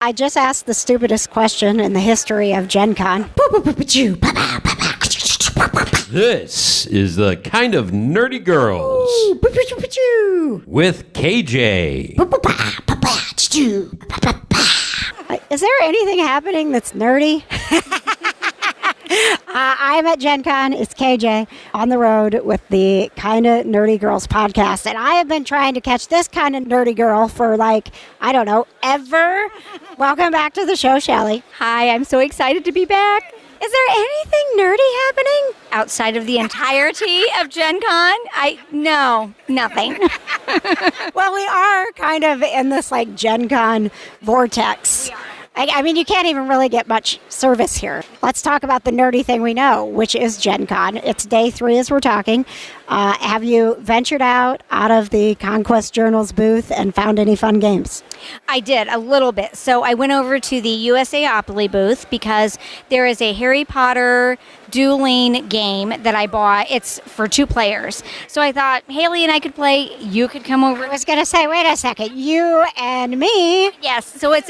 I just asked the stupidest question in the history of Gen Con. This is the Kind of Nerdy Girls with KJ. Is there anything happening that's nerdy? I'm at Gen Con. It's KJ on the road with the Kinda Nerdy Girls podcast. And I have been trying to catch this kind of nerdy girl for ever. Welcome back to the show, Shelley. Hi, I'm so excited to be back. Is there anything nerdy happening? Outside of the entirety of Gen Con? No, nothing. Well, we are kind of in this Gen Con vortex. I mean, you can't even really get much service here. Let's talk about the nerdy thing we know, which is Gen Con. It's day 3 as we're talking. Have you ventured out of the Conquest Journals booth and found any fun games? I did, a little bit. So I went over to the USAopoly booth because there is a Harry Potter dueling game that I bought. It's for 2 players. So I thought Haley and I could play. You could come over. I was going to say, wait a second, you and me? Yes. So it's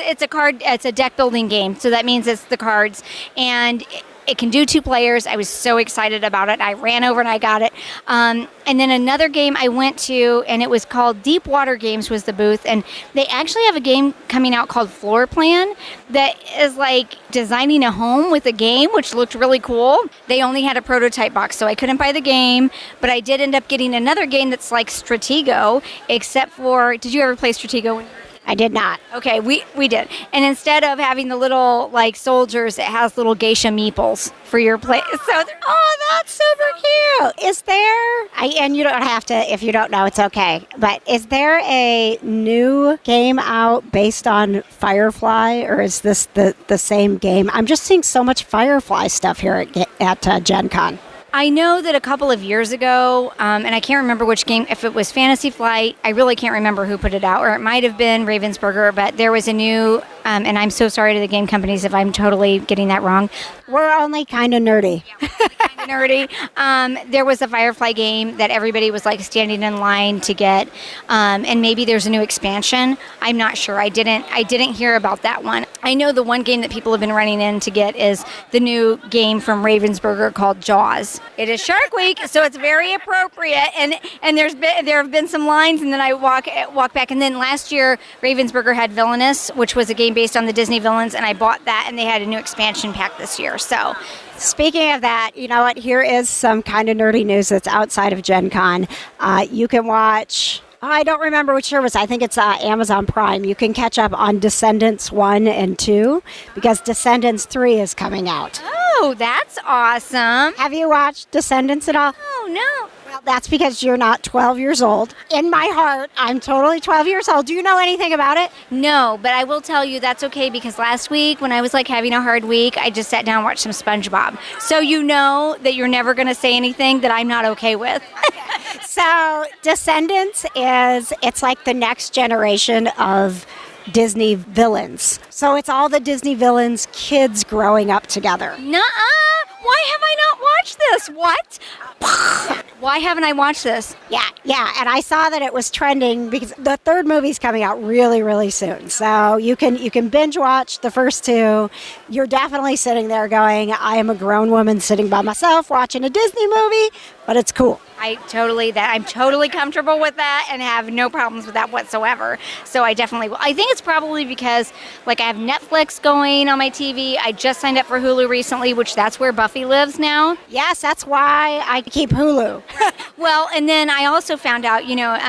a deck building game. So that means it's the cards. And it can do 2 players. I was so excited about it. I ran over and I got it. And then another game I went to, and it was called Deep Water Games was the booth. And they actually have a game coming out called Floor Plan that is like designing a home with a game, which looked really cool. They only had a prototype box, so I couldn't buy the game. But I did end up getting another game that's like Stratego, except for, did you ever play Stratego? I did not. Okay, we did. And instead of having the little soldiers, it has little geisha meeples for your play. So that's super cute. Is there, and you don't have to, if you don't know, it's okay. But is there a new game out based on Firefly, or is this the same game? I'm just seeing so much Firefly stuff here at Gen Con. I know that a couple of years ago, and I can't remember which game, if it was Fantasy Flight, I really can't remember who put it out, or it might have been Ravensburger, but there was a new, and I'm so sorry to the game companies if I'm totally getting that wrong. We're only kind of nerdy. Kind of nerdy. There was a Firefly game that everybody was standing in line to get, and maybe there's a new expansion. I'm not sure. I didn't hear about that one. I know the one game that people have been running in to get is the new game from Ravensburger called Jaws. It is Shark Week, so it's very appropriate. And there have been some lines, and then I walk back. And then last year, Ravensburger had Villainous, which was a game based on the Disney villains, and I bought that, and they had a new expansion pack this year. So, speaking of that, you know what? Here is some kind of nerdy news that's outside of Gen Con. You can watch. I don't remember which service. I think it's Amazon Prime. You can catch up on Descendants 1 and 2 because Descendants 3 is coming out. Oh, that's awesome. Have you watched Descendants at all? Oh, no. Well, that's because you're not 12 years old. In my heart, I'm totally 12 years old. Do you know anything about it? No, but I will tell you that's okay because last week when I was having a hard week, I just sat down and watched some SpongeBob. So you know that you're never going to say anything that I'm not okay with. So Descendants it's like the next generation of Disney villains. So it's all the Disney villains' kids growing up together. Nuh-uh! Why have I not watched this? What? Why haven't I watched this? Yeah, and I saw that it was trending because the 3rd movie's coming out really, really soon. So you can binge watch the first 2. You're definitely sitting there going, I am a grown woman sitting by myself watching a Disney movie, but it's cool. I'm totally comfortable with that and have no problems with that whatsoever. So I definitely will. I think it's probably because I have Netflix going on my TV. I just signed up for Hulu recently, which that's where Buffy lives now. Yes, that's why I keep Hulu. Well, and then I also found out,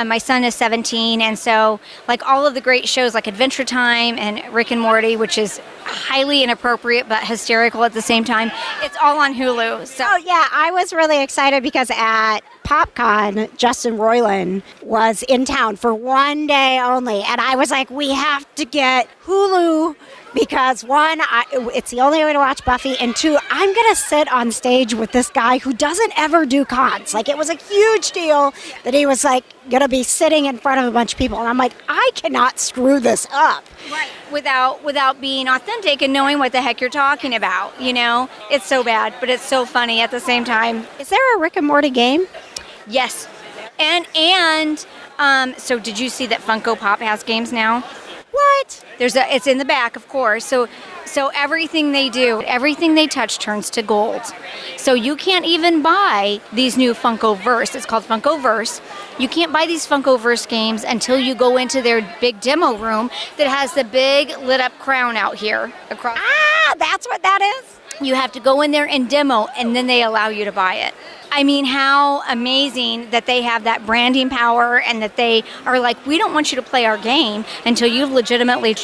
my son is 17, and so all of the great shows like Adventure Time and Rick and Morty, which is highly inappropriate but hysterical at the same time, it's all on Hulu. So. Oh, yeah, I was really excited because at PopCon, Justin Roiland was in town for one day only, and I was like, we have to get Hulu because 1, it's the only way to watch Buffy, and 2, I'm going to sit on stage with this guy who doesn't ever do cons. It was a huge deal that he was going to be sitting in front of a bunch of people, and I'm like, I cannot screw this up. Right. Without being authentic and knowing what the heck you're talking about, It's so bad, but it's so funny at the same time. Is there a Rick and Morty game? Yes. And so did you see that Funko Pop has games now? What? It's in the back, of course. So everything they do, everything they touch turns to gold. So you can't even buy these new Funkoverse. It's called Funkoverse. You can't buy these Funkoverse games until you go into their big demo room that has the big lit up crown out here across. Ah, that's what that is? You have to go in there and demo, and then they allow you to buy it. I mean, how amazing that they have that branding power and that they are like, we don't want you to play our game until you've legitimately,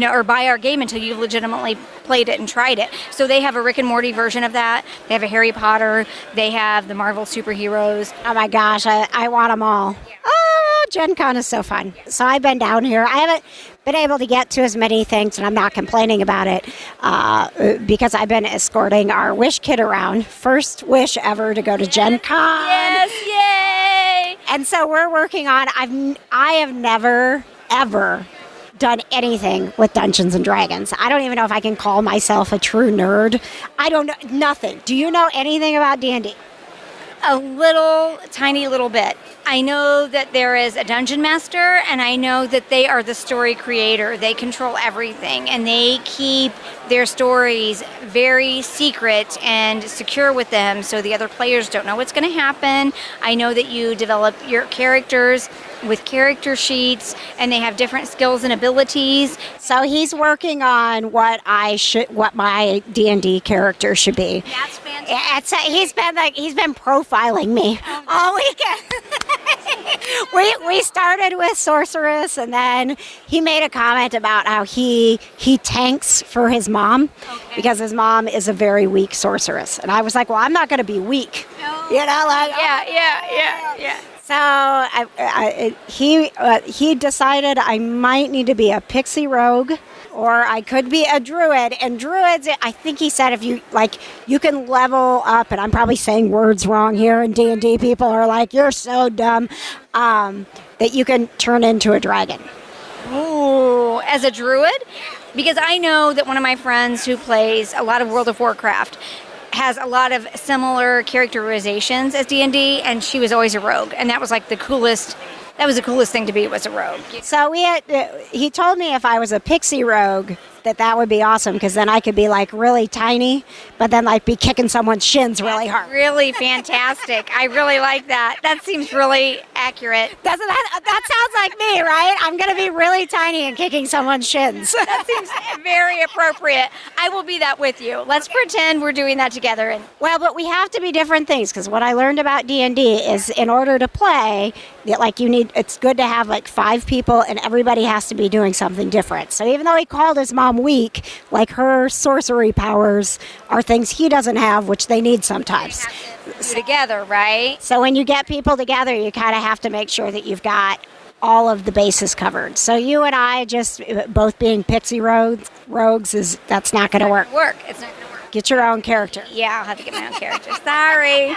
or buy our game until you've legitimately played it and tried it. So they have a Rick and Morty version of that. They have a Harry Potter. They have the Marvel superheroes. Oh my gosh, I want them all. Oh, Gen Con is so fun. So I've been down here. I haven't been able to get to as many things, and I'm not complaining about it because I've been escorting our Wish kid around. First wish ever to go to Gen Con. Yes, yay! And so we're working on, I have never, ever done anything with Dungeons and Dragons. I don't even know if I can call myself a true nerd. I don't know, nothing. Do you know anything about D&D? A little, tiny little bit. I know that there is a dungeon master, and I know that they are the story creator. They control everything, and they keep their stories very secret and secure with them, so the other players don't know what's going to happen. I know that you develop your characters with character sheets, and they have different skills and abilities. So he's working on what my D&D character should be. That's fantastic. He's been profiling me all weekend. we started with sorceress, and then he made a comment about how he tanks for his mom because his mom is a very weak sorceress, and I was like, well, I'm not going to be weak. No. Yeah. So he decided I might need to be a pixie rogue, or I could be a druid. And druids, I think he said, if you you can level up. And I'm probably saying words wrong here. And D&D people are like, you're so dumb, that you can turn into a dragon. Ooh, as a druid? Because I know that one of my friends who plays a lot of World of Warcraft has a lot of similar characterizations as D&D, and she was always a rogue, and that was like the coolest thing to be, was a rogue. So he told me if I was a pixie rogue that would be awesome, because then I could be like really tiny, but then like be kicking someone's shins really hard. Really fantastic. I really like that. That seems really accurate. That sounds like me, right? I'm going to be really tiny and kicking someone's shins. That seems very appropriate. I will be that with you. Let's pretend we're doing that together. Well, but we have to be different things, because what I learned about D&D is in order to play, it's good to have like 5 people, and everybody has to be doing something different. So even though he called his mom weak, like her sorcery powers are things he doesn't have, which they need sometimes. Together, right? So when you get people together, you kind of have to make sure that you've got all of the bases covered. So you and I just both being pixie rogues that's not going to work. It's not going to work. Get your own character. Yeah, I'll have to get my own character. Sorry.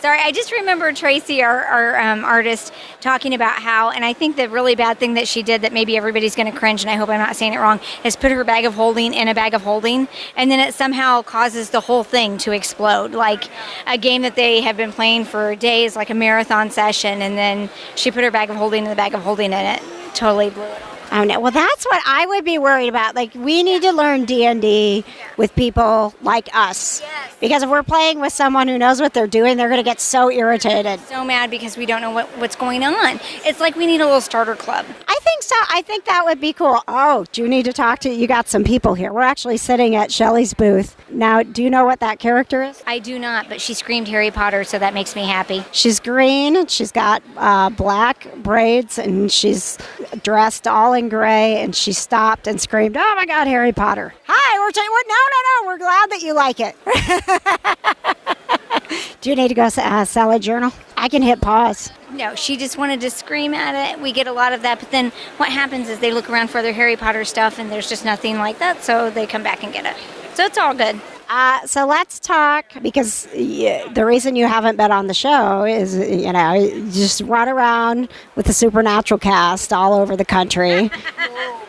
I just remember Tracy, our artist, talking about how, and I think the really bad thing that she did that maybe everybody's going to cringe, and I hope I'm not saying it wrong, is put her bag of holding in a bag of holding, and then it somehow causes the whole thing to explode. Like a game that they have been playing for days, like a marathon session, and then she put her bag of holding in the bag of holding, and it totally blew it all. Oh no! Well, that's what I would be worried about. Like, we need to learn D&D with people like us. Yes. Because if we're playing with someone who knows what they're doing, they're going to get so irritated. So mad because we don't know what's going on. It's like we need a little starter club. I think so. I think that would be cool. Oh, do you need to talk to? You got some people here. We're actually sitting at Shelley's booth now. Do you know what that character is? I do not, but she screamed Harry Potter, so that makes me happy. She's green. She's got black braids, and she's dressed all in gray. And she stopped and screamed, "Oh my God, Harry Potter!" Hi, we're saying, no. We're glad that you like it. Do you need to go sell a journal? I can hit pause. No, she just wanted to scream at it. We get a lot of that, but then what happens is they look around for their Harry Potter stuff, and there's just nothing like that, so they come back and get it. So it's all good. So let's talk, because the reason you haven't been on the show is, you just run around with the Supernatural cast all over the country.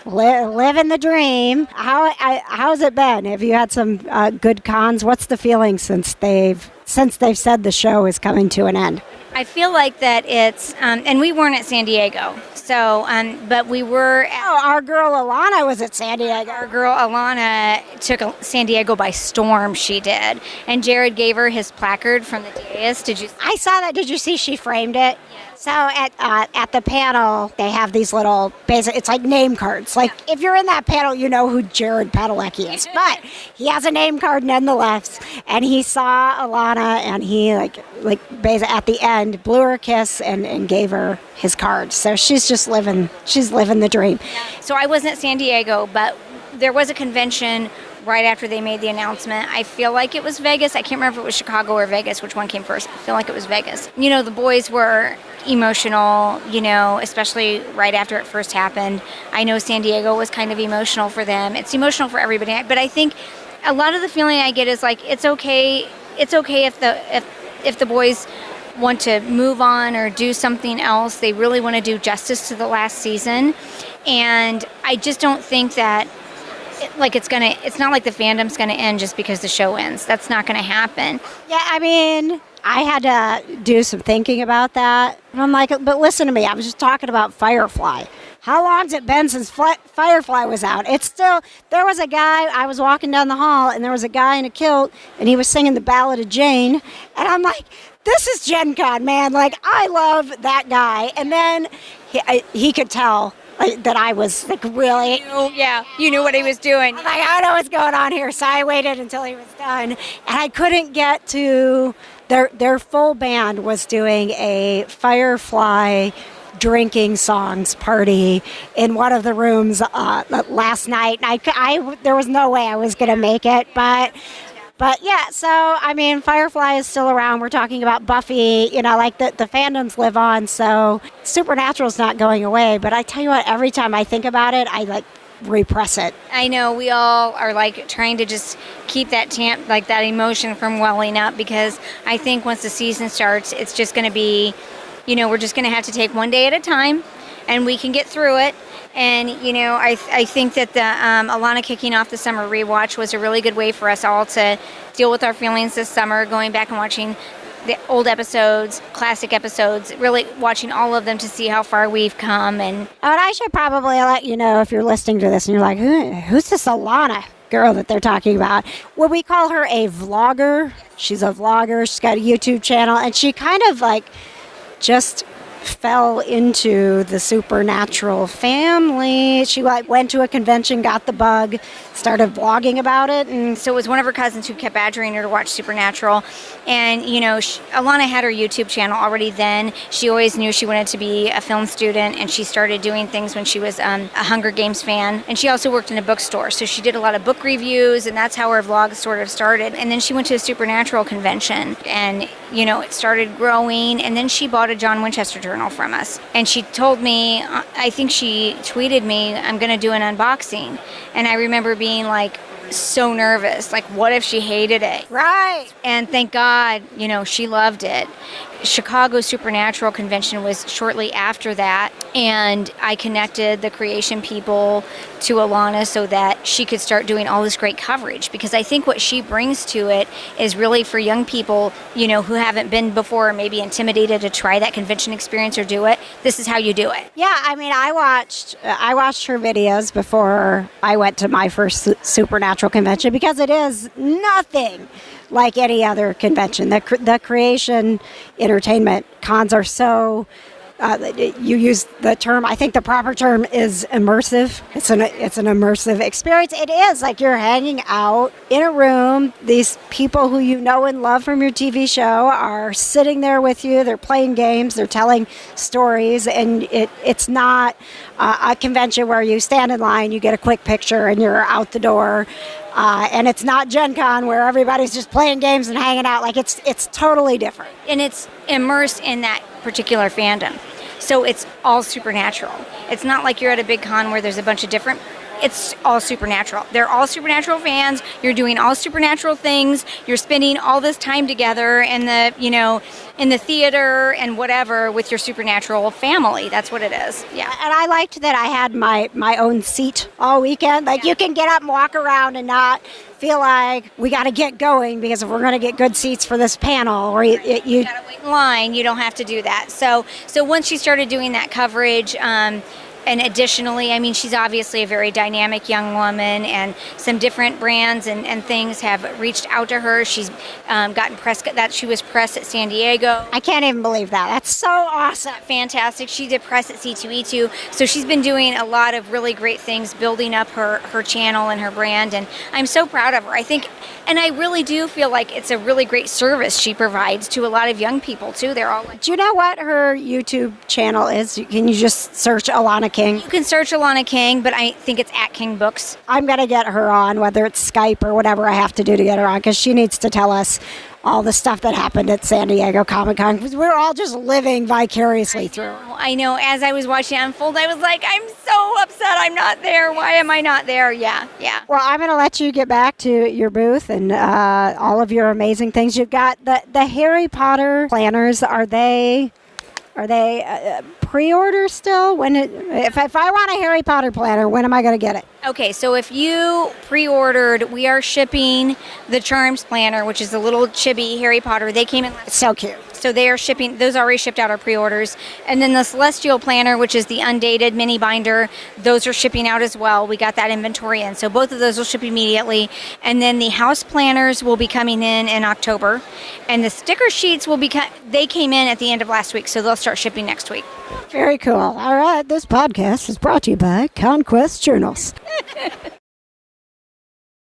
living the dream. How's it been? Have you had some good cons? What's the feeling since they've said the show is coming to an end? I feel like that it's, and we weren't at San Diego, so, but we were at, our girl Alana was at San Diego. our girl Alana took San Diego by storm, she did. And Jared gave her his placard from the dais. Did you? I saw that. Did you see she framed it? So at the panel, they have these little it's like name cards. Like if you're in that panel, you know who Jared Padalecki is. But he has a name card nonetheless. And he saw Alana, and he basically at the end blew her a kiss and gave her his card. So she's just living the dream. So I wasn't at San Diego, but there was a convention right after they made the announcement. I feel like it was Vegas. I can't remember if it was Chicago or Vegas, which one came first. I feel like it was Vegas. You know, the boys were emotional, you know, especially right after it first happened. I know San Diego was kind of emotional for them. It's emotional for everybody. But I think a lot of the feeling I get is like, it's okay if the boys want to move on or do something else. They really want to do justice to the last season. And I just don't think that it's not like the fandom's going to end just because the show ends. That's not going to happen. Yeah, I mean, I had to do some thinking about that. And I'm like, but listen to me. I was just talking about Firefly. How long's it been since Firefly was out? It's still, there was a guy, I was walking down the hall, and there was a guy in a kilt, and he was singing the Ballad of Jane. And I'm like, this is Gen Con, man. Like, I love that guy. And then he could tell that I was like really. You knew what he was doing. I'm like, I know what's going on here. So I waited until he was done, and I couldn't get to their full band was doing a Firefly drinking songs party in one of the rooms last night. And there was no way I was going to make it, but yeah, so, I mean, Firefly is still around. We're talking about Buffy, you know, like the fandoms live on, so Supernatural's not going away. But I tell you what, every time I think about it, I, repress it. I know, we all are, trying to just keep that that emotion from welling up, because I think once the season starts, it's just going to be, you know, we're just going to have to take one day at a time, and we can get through it. And, you know, I think that the Alana kicking off the summer rewatch was a really good way for us all to deal with our feelings this summer, going back and watching the old episodes, classic episodes, really watching all of them to see how far we've come. And I should probably let you know if you're listening to this and you're like, who's this Alana girl that they're talking about? Well, we call her a vlogger. She's a vlogger. She's got a YouTube channel, and she kind of just fell into the Supernatural family. She went to a convention, got the bug, started vlogging about it, and so it was one of her cousins who kept badgering her to watch Supernatural. And you know, Alana had her YouTube channel already then. She always knew she wanted to be a film student, and she started doing things when she was a Hunger Games fan. And she also worked in a bookstore, so she did a lot of book reviews, and that's how her vlog sort of started. And then she went to a Supernatural convention, and you know, it started growing. And then she bought a John Winchester journal from us, and she told me, I think she tweeted me, I'm going to do an unboxing. And I remember being so nervous, what if she hated it? Right. And thank God, you know, she loved it. Chicago Supernatural Convention was shortly after that, and I connected the creation people to Alana so that she could start doing all this great coverage, because I think what she brings to it is really for young people, you know, who haven't been before or maybe intimidated to try that convention experience or do it. This is how you do it. Yeah, I mean, I watched her videos before I went to my first Supernatural convention, because it is nothing like any other convention. The creation entertainment cons are so, you use the term, I think the proper term is immersive. It's an immersive experience. It is like you're hanging out in a room. These people who you know and love from your TV show are sitting there with you. They're playing games. They're telling stories. And it's not a convention where you stand in line, you get a quick picture, and you're out the door. And it's not Gen Con where everybody's just playing games and hanging out. It's totally different. And it's immersed in that particular fandom. So it's all Supernatural. It's not like you're at a big con where there's a bunch of different it's all supernatural. They're all supernatural fans. You're doing all supernatural things. You're spending all this time together in the theater and whatever with your supernatural family. That's what it is. Yeah. And I liked that I had my own seat all weekend. Like, you can get up and walk around and not feel like we got to get going, because if we're going to get good seats for this panel, or you gotta wait in line, you don't have to do that. So once she started doing that coverage, and additionally, I mean, she's obviously a very dynamic young woman, and some different brands and things have reached out to her. She's gotten press, that she was press at San Diego. I can't even believe that. That's so awesome. Fantastic. She did press at C2E2. So she's been doing a lot of really great things, building up her channel and her brand. And I'm so proud of her. I think, and I really do feel like it's a really great service she provides to a lot of young people, too. They're all like, do you know what her YouTube channel is? Can you just search Alana King? You can search Alana King, but I think it's at King Books. I'm going to get her on, whether it's Skype or whatever I have to do to get her on, because she needs to tell us all the stuff that happened at San Diego Comic-Con, because we're all just living vicariously through it. I know. As I was watching it unfold, I was like, I'm so upset I'm not there. Why am I not there? Yeah. Well, I'm going to let you get back to your booth and all of your amazing things. You've got the Harry Potter planners. Are they pre-order still? If I want a Harry Potter planner, when am I going to get it? Okay, so if you pre-ordered, we are shipping the Charms planner, which is a little chibi Harry Potter. They came in last. It's so cute. So they are shipping, those already shipped out, our pre-orders. And then the Celestial planner, which is the undated mini binder, those are shipping out as well. We got that inventory in. So both of those will ship immediately. And then the house planners will be coming in October. And the sticker sheets they came in at the end of last week, so they'll start shipping next week. Very cool. All right, this podcast is brought to you by Conquest Journals.